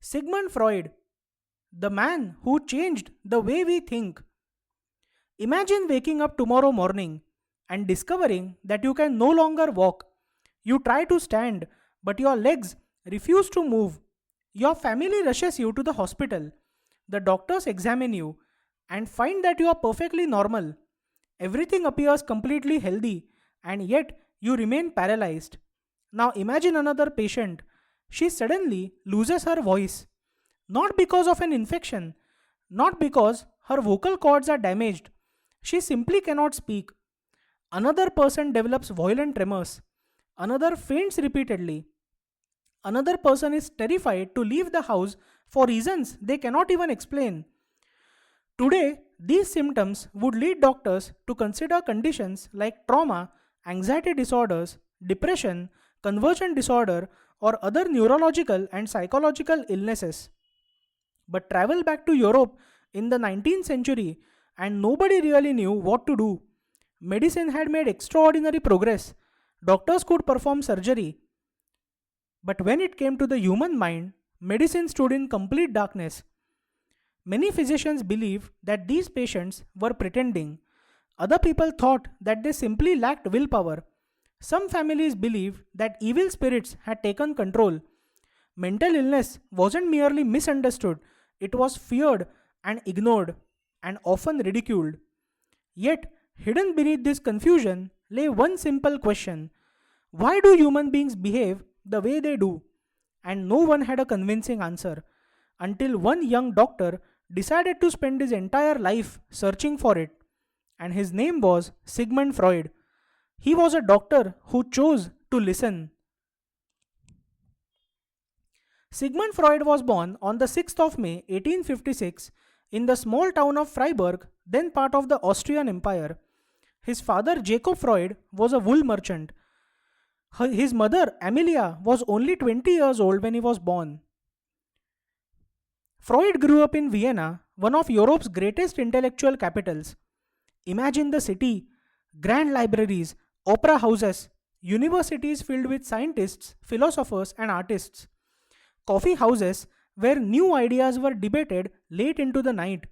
Sigmund Freud, the man who changed the way we think. Imagine waking up tomorrow morning and discovering that you can no longer walk. You try to stand, but your legs refuse to move. Your family rushes you to the hospital. The doctors examine you and find that you are perfectly normal. Everything appears completely healthy, and yet you remain paralyzed. Now imagine another patient. She suddenly loses her voice. Not because of an infection, not because her vocal cords are damaged. She simply cannot speak. Another person develops violent tremors. Another faints repeatedly. Another person is terrified to leave the house for reasons they cannot even explain. Today, these symptoms would lead doctors to consider conditions like trauma, anxiety disorders, depression, conversion disorder, or other neurological and psychological illnesses. But travel back to Europe in the 19th century and nobody really knew what to do. Medicine had made extraordinary progress. Doctors could perform surgery. But when it came to the human mind, medicine stood in complete darkness. Many physicians believed that these patients were pretending. Other people thought that they simply lacked willpower. Some families believed that evil spirits had taken control. Mental illness wasn't merely misunderstood, it was feared and ignored and often ridiculed. Yet, hidden beneath this confusion lay one simple question: why do human beings behave the way they do? And no one had a convincing answer until one young doctor decided to spend his entire life searching for it. And his name was Sigmund Freud. He was a doctor who chose to listen. Sigmund Freud was born on the 6th of May 1856 in the small town of Freiburg, then part of the Austrian Empire. His father Jacob Freud was a wool merchant. His mother Amelia was only 20 years old when he was born. Freud grew up in Vienna, one of Europe's greatest intellectual capitals. Imagine the city: grand libraries, opera houses, universities filled with scientists, philosophers, and artists, coffee houses where new ideas were debated late into the night.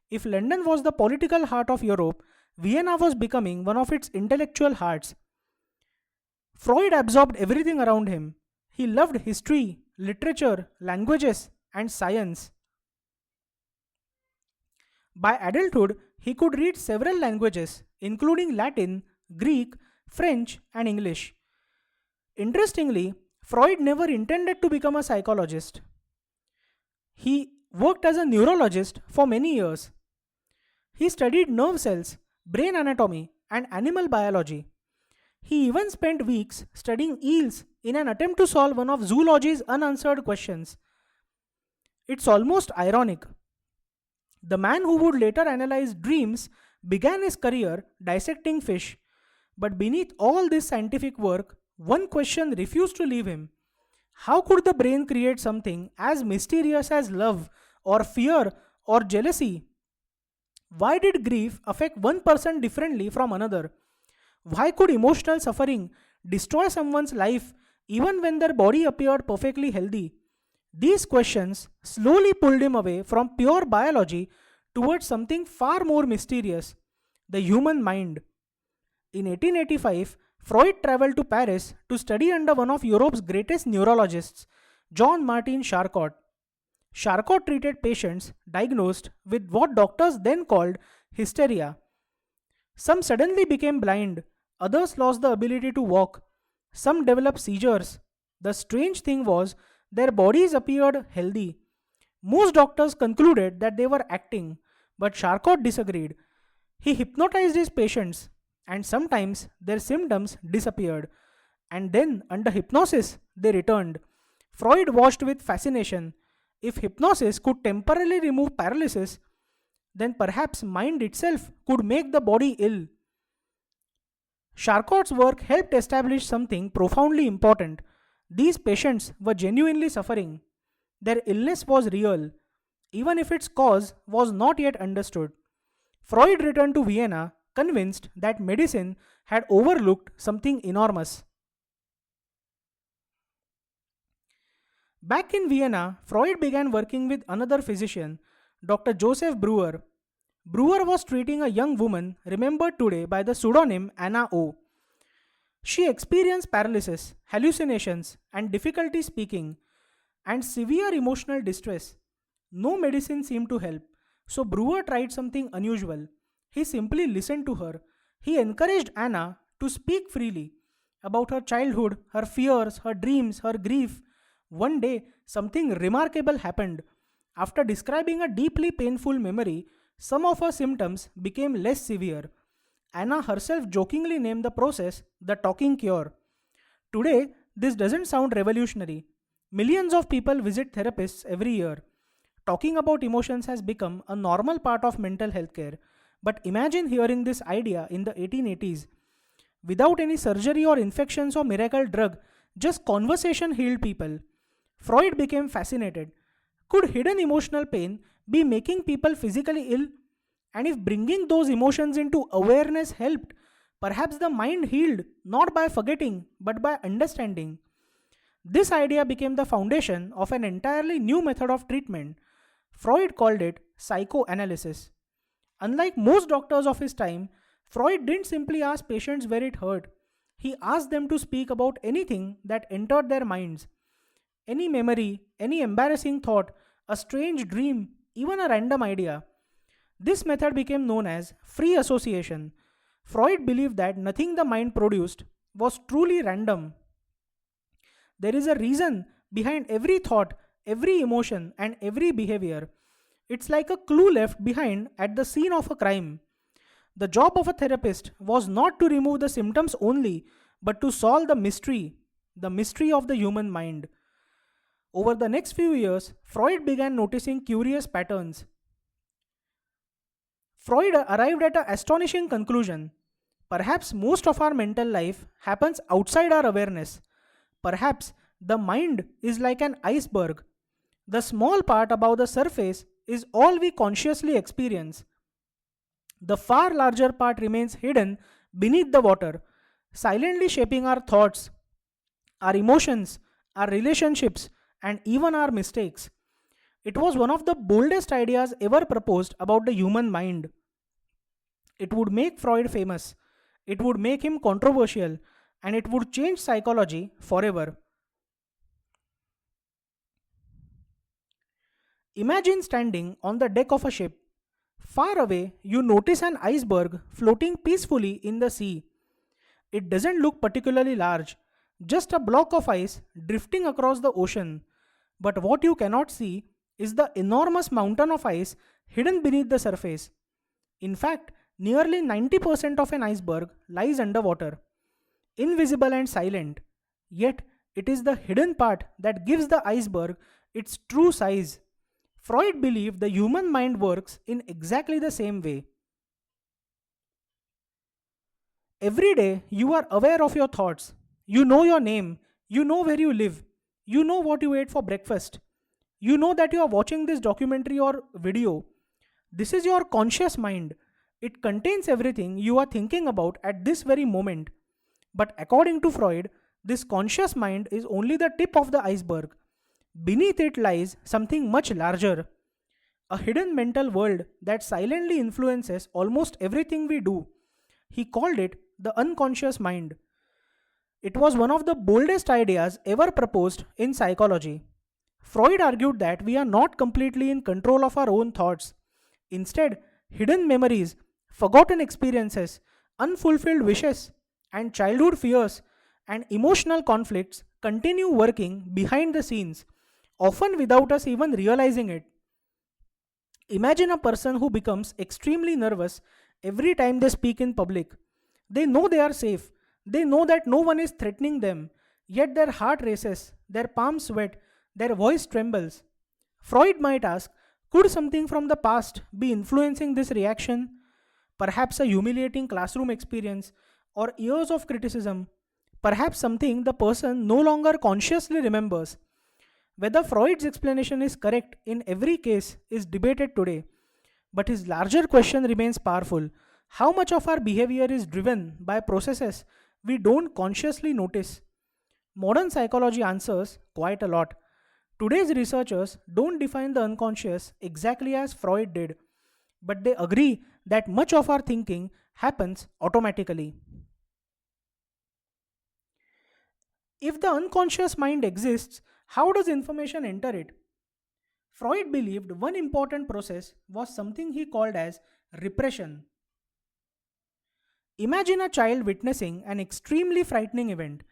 If London was the political heart of Europe, Vienna was becoming one of its intellectual hearts. Freud absorbed everything around him. He loved history, literature, languages, and science. By adulthood, he could read several languages, including Latin, Greek, French, and English. Interestingly, Freud never intended to become a psychologist. He worked as a neurologist for many years. He studied nerve cells, brain anatomy, and animal biology. He even spent weeks studying eels in an attempt to solve one of zoology's unanswered questions. It's almost ironic. The man who would later analyze dreams began his career dissecting fish. But beneath all this scientific work, one question refused to leave him. How could the brain create something as mysterious as love, or fear, or jealousy? Why did grief affect one person differently from another? Why could emotional suffering destroy someone's life even when their body appeared perfectly healthy? These questions slowly pulled him away from pure biology towards something far more mysterious: the human mind. In 1885, Freud traveled to Paris to study under one of Europe's greatest neurologists, John Martin Charcot. Charcot treated patients diagnosed with what doctors then called hysteria. Some suddenly became blind, others lost the ability to walk, some developed seizures. The strange thing was, their bodies appeared healthy. Most doctors concluded that they were acting, but Charcot disagreed. He hypnotized his patients, and sometimes their symptoms disappeared, and then, under hypnosis, they returned. Freud watched with fascination. If hypnosis could temporarily remove paralysis, then perhaps mind itself could make the body ill. Charcot's work helped establish something profoundly important. These patients were genuinely suffering. Their illness was real, even if its cause was not yet understood. Freud returned to Vienna convinced that medicine had overlooked something enormous. Back in Vienna, Freud began working with another physician, Dr. Joseph Breuer. Breuer was treating a young woman remembered today by the pseudonym Anna O. She experienced paralysis, hallucinations, and difficulty speaking, and severe emotional distress. No medicine seemed to help, so Brewer tried something unusual. He simply listened to her. He encouraged Anna to speak freely about her childhood, her fears, her dreams, her grief. One day, something remarkable happened. After describing a deeply painful memory, some of her symptoms became less severe. Anna herself jokingly named the process the talking cure. Today, this doesn't sound revolutionary. Millions of people visit therapists every year. Talking about emotions has become a normal part of mental health care. But imagine hearing this idea in the 1880s. Without any surgery or infections or miracle drug, just conversation healed people. Freud became fascinated. Could hidden emotional pain be making people physically ill? And if bringing those emotions into awareness helped, perhaps the mind healed not by forgetting but by understanding. This idea became the foundation of an entirely new method of treatment. Freud called it psychoanalysis. Unlike most doctors of his time, Freud didn't simply ask patients where it hurt. He asked them to speak about anything that entered their minds. Any memory, any embarrassing thought, a strange dream, even a random idea. This method became known as free association. Freud believed that nothing the mind produced was truly random. There is a reason behind every thought, every emotion, and every behavior. It's like a clue left behind at the scene of a crime. The job of a therapist was not to remove the symptoms only, but to solve the mystery of the human mind. Over the next few years, Freud began noticing curious patterns. Freud arrived at an astonishing conclusion. Perhaps most of our mental life happens outside our awareness. Perhaps the mind is like an iceberg. The small part above the surface is all we consciously experience. The far larger part remains hidden beneath the water, silently shaping our thoughts, our emotions, our relationships, and even our mistakes. It was one of the boldest ideas ever proposed about the human mind. It would make Freud famous, it would make him controversial, and it would change psychology forever. Imagine standing on the deck of a ship. Far away, you notice an iceberg floating peacefully in the sea. It doesn't look particularly large, just a block of ice drifting across the ocean. But what you cannot see is the enormous mountain of ice hidden beneath the surface. In fact, nearly 90% of an iceberg lies underwater, invisible and silent. Yet, it is the hidden part that gives the iceberg its true size. Freud believed the human mind works in exactly the same way. Every day, you are aware of your thoughts. You know your name. You know where you live. You know what you ate for breakfast. You know that you are watching this documentary or video. This is your conscious mind. It contains everything you are thinking about at this very moment. But according to Freud, this conscious mind is only the tip of the iceberg. Beneath it lies something much larger, a hidden mental world that silently influences almost everything we do. He called it the unconscious mind. It was one of the boldest ideas ever proposed in psychology. Freud argued that we are not completely in control of our own thoughts. Instead, hidden memories, forgotten experiences, unfulfilled wishes, and childhood fears and emotional conflicts continue working behind the scenes, often without us even realizing it. Imagine a person who becomes extremely nervous every time they speak in public. They know they are safe, they know that no one is threatening them, yet their heart races, their palms sweat, their voice trembles. Freud might ask, could something from the past be influencing this reaction? Perhaps a humiliating classroom experience or years of criticism. Perhaps something the person no longer consciously remembers. Whether Freud's explanation is correct in every case is debated today, but his larger question remains powerful. How much of our behavior is driven by processes we don't consciously notice? Modern psychology answers quite a lot. Today's researchers don't define the unconscious exactly as Freud did, but they agree that much of our thinking happens automatically. If the unconscious mind exists, how does information enter it? Freud believed one important process was something he called as repression. Imagine a child witnessing an extremely frightening event.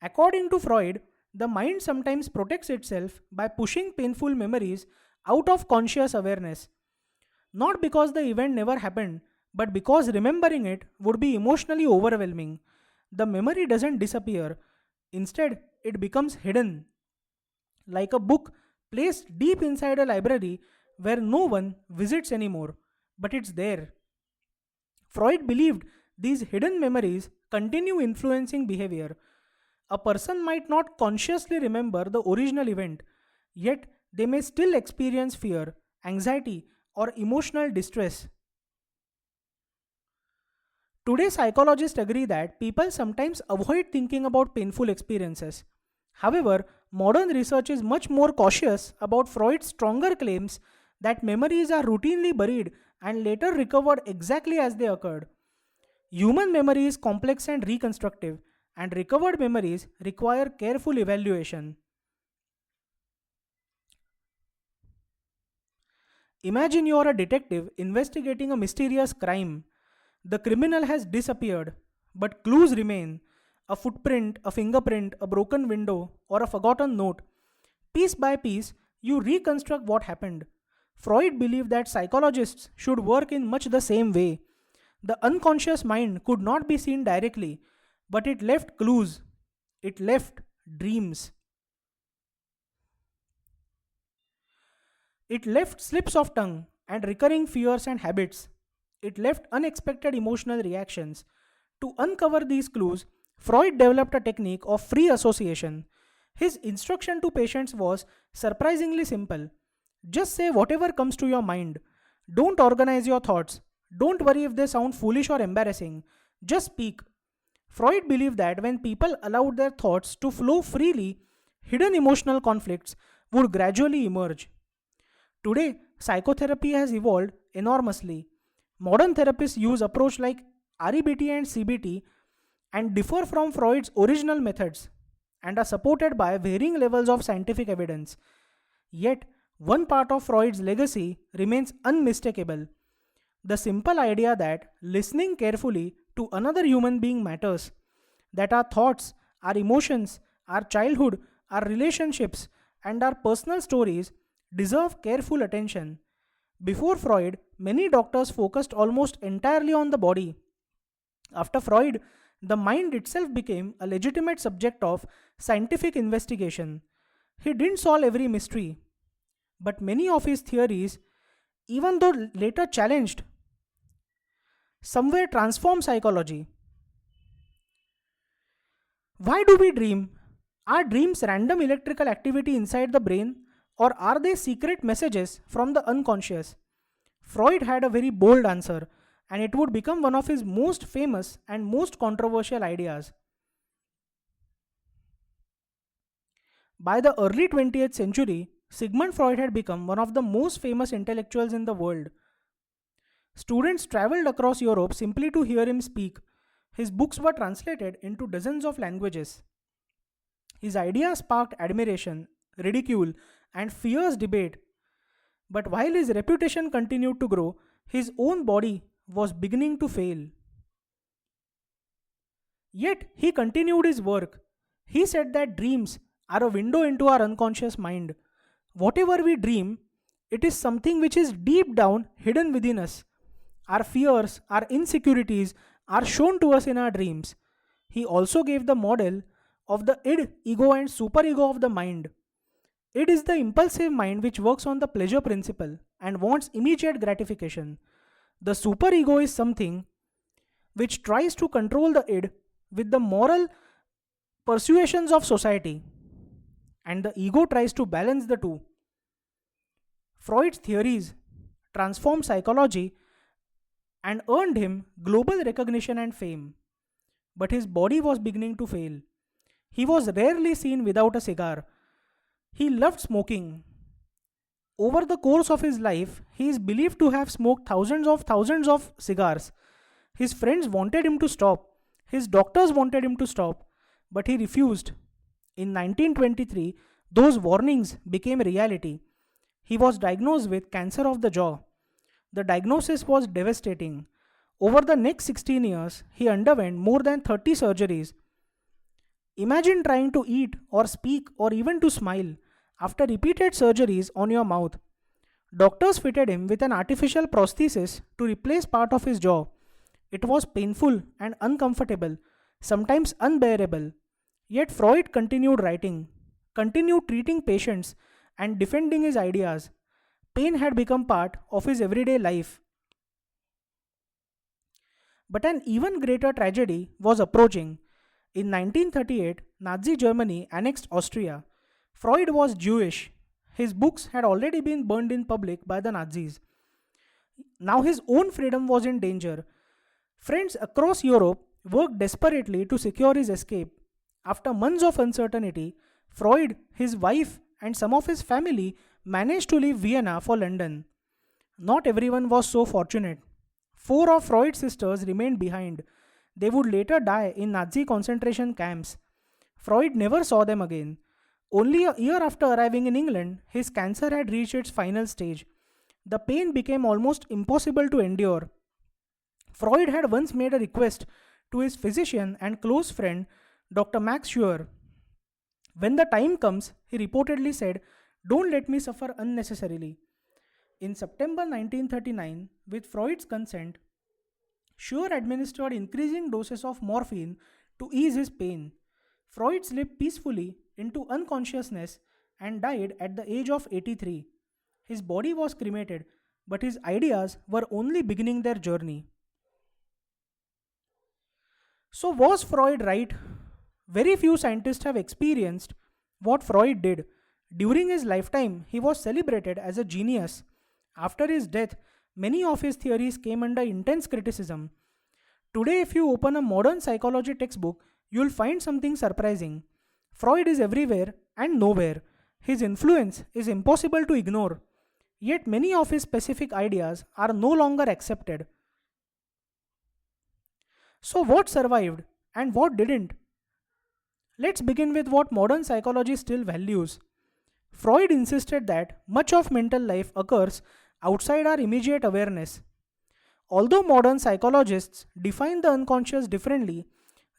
According to Freud, the mind sometimes protects itself by pushing painful memories out of conscious awareness, not because the event never happened, but because remembering it would be emotionally overwhelming. The memory doesn't disappear, instead, it becomes hidden, like a book placed deep inside a library where no one visits anymore, but it's there. Freud believed these hidden memories continue influencing behavior. A person might not consciously remember the original event, yet they may still experience fear, anxiety, or emotional distress. Today, psychologists agree that people sometimes avoid thinking about painful experiences. However, modern research is much more cautious about Freud's stronger claims that memories are routinely buried and later recovered exactly as they occurred. Human memory is complex and reconstructive, and recovered memories require careful evaluation. Imagine you are a detective investigating a mysterious crime. The criminal has disappeared, but clues remain: a footprint, a fingerprint, a broken window, or a forgotten note. Piece by piece, you reconstruct what happened. Freud believed that psychologists should work in much the same way. The unconscious mind could not be seen directly, but it left clues, it left dreams, it left slips of tongue and recurring fears and habits. It left unexpected emotional reactions. To uncover these clues, Freud developed a technique of free association. His instruction to patients was surprisingly simple: just say whatever comes to your mind. Don't organize your thoughts. Don't worry if they sound foolish or embarrassing. Just speak. Freud believed that when people allowed their thoughts to flow freely, hidden emotional conflicts would gradually emerge. Today, psychotherapy has evolved enormously. Modern therapists use approach like REBT and CBT and differ from Freud's original methods and are supported by varying levels of scientific evidence. Yet, one part of Freud's legacy remains unmistakable: the simple idea that listening carefully to another human being matters, that our thoughts, our emotions, our childhood, our relationships, and our personal stories deserve careful attention. Before Freud, many doctors focused almost entirely on the body. After Freud, the mind itself became a legitimate subject of scientific investigation. He didn't solve every mystery, but many of his theories, even though later challenged, somewhere transformed psychology. Why do we dream? Are dreams random electrical activity inside the brain, or are they secret messages from the unconscious? Freud had a very bold answer, and it would become one of his most famous and most controversial ideas. By the early 20th century, Sigmund Freud had become one of the most famous intellectuals in the world. Students traveled across Europe simply to hear him speak. His books were translated into dozens of languages. His ideas sparked admiration, ridicule, and fierce debate. But while his reputation continued to grow, his own body was beginning to fail. Yet he continued his work. He said that dreams are a window into our unconscious mind. Whatever we dream, it is something which is deep down hidden within us. Our fears, our insecurities are shown to us in our dreams. He also gave the model of the id, ego, and superego of the mind. Id is the impulsive mind which works on the pleasure principle and wants immediate gratification. The superego is something which tries to control the id with the moral persuasions of society, and the ego tries to balance the two. Freud's theories transformed psychology and earned him global recognition and fame, but his body was beginning to fail. He was rarely seen without a cigar. He loved smoking. Over the course of his life, he is believed to have smoked thousands of cigars. His friends wanted him to stop. His doctors wanted him to stop, but he refused. In 1923, those warnings became reality. He was diagnosed with cancer of the jaw. The diagnosis was devastating. Over the next 16 years, he underwent more than 30 surgeries. Imagine trying to eat or speak or even to smile after repeated surgeries on your mouth. Doctors fitted him with an artificial prosthesis to replace part of his jaw. It was painful and uncomfortable, sometimes unbearable. Yet Freud continued writing, continued treating patients, and defending his ideas. Pain had become part of his everyday life. But an even greater tragedy was approaching. In 1938, Nazi Germany annexed Austria. Freud was Jewish. His books had already been burned in public by the Nazis. Now his own freedom was in danger. Friends across Europe worked desperately to secure his escape. After months of uncertainty, Freud, his wife, and some of his family managed to leave Vienna for London. Not everyone was so fortunate. Four of Freud's sisters remained behind. They would later die in Nazi concentration camps. Freud never saw them again. Only a year after arriving in England, his cancer had reached its final stage. The pain became almost impossible to endure. Freud had once made a request to his physician and close friend, Dr. Max Schuer. When the time comes, he reportedly said, "Don't let me suffer unnecessarily." In September 1939, with Freud's consent, Schuer administered increasing doses of morphine to ease his pain. Freud slipped peacefully into unconsciousness and died at the age of 83. His body was cremated, but his ideas were only beginning their journey. So, was Freud right? Very few scientists have experienced what Freud did. During his lifetime, he was celebrated as a genius. After his death, many of his theories came under intense criticism. Today, if you open a modern psychology textbook, you'll find something surprising. Freud is everywhere and nowhere. His influence is impossible to ignore. Yet, many of his specific ideas are no longer accepted. So, what survived and what didn't? Let's begin with what modern psychology still values. Freud insisted that much of mental life occurs outside our immediate awareness. Although modern psychologists define the unconscious differently,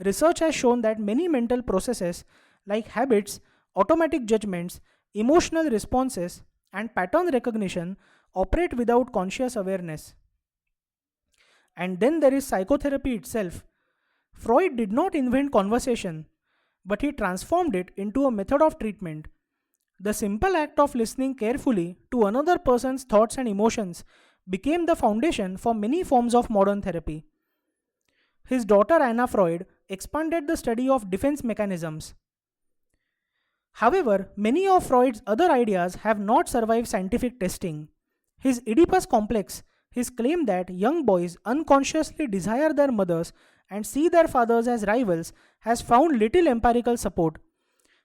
research has shown that many mental processes like habits, automatic judgments, emotional responses, and pattern recognition operate without conscious awareness. And then there is psychotherapy itself. Freud did not invent conversation, but he transformed it into a method of treatment. The simple act of listening carefully to another person's thoughts and emotions became the foundation for many forms of modern therapy. His daughter Anna Freud expanded the study of defense mechanisms. However, many of Freud's other ideas have not survived scientific testing. His Oedipus complex, his claim that young boys unconsciously desire their mothers and see their fathers as rivals, has found little empirical support.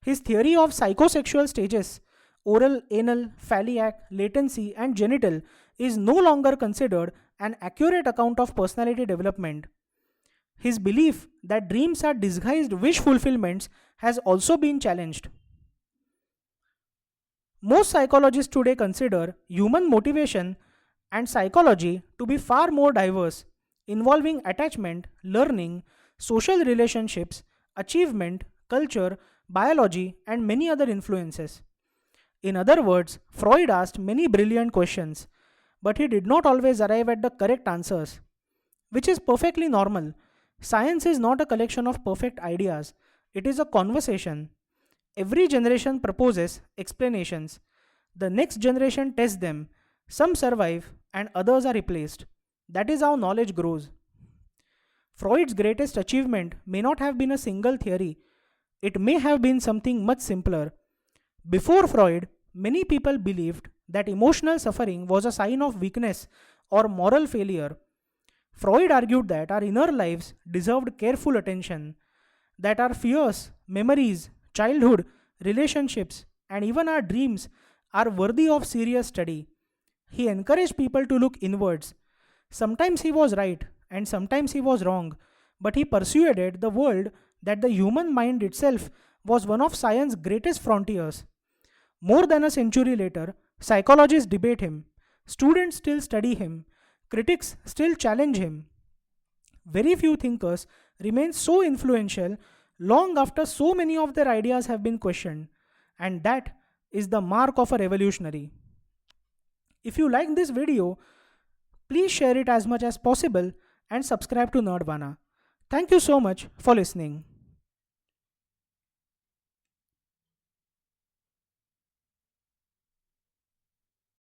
His theory of psychosexual stages, oral, anal, phallic, latency, and genital, is no longer considered an accurate account of personality development. His belief that dreams are disguised wish fulfillments has also been challenged. Most psychologists today consider human motivation and psychology to be far more diverse, involving attachment, learning, social relationships, achievement, culture, biology, and many other influences. In other words, Freud asked many brilliant questions, but he did not always arrive at the correct answers, which is perfectly normal. Science is not a collection of perfect ideas, it is a conversation. Every generation proposes explanations. The next generation tests them. Some survive and others are replaced. That is how knowledge grows. Freud's greatest achievement may not have been a single theory, it may have been something much simpler. Before Freud, many people believed that emotional suffering was a sign of weakness or moral failure. Freud argued that our inner lives deserved careful attention, that our fears, memories, childhood, relationships, and even our dreams are worthy of serious study. He encouraged people to look inwards. Sometimes he was right and sometimes he was wrong, but he persuaded the world that the human mind itself was one of science's greatest frontiers. More than a century later, psychologists debate him, students still study him, critics still challenge him. Very few thinkers remain so influential long after so many of their ideas have been questioned, and that is the mark of a revolutionary. If you like this video, please share it as much as possible and subscribe to Nerdvana. Thank you so much for listening.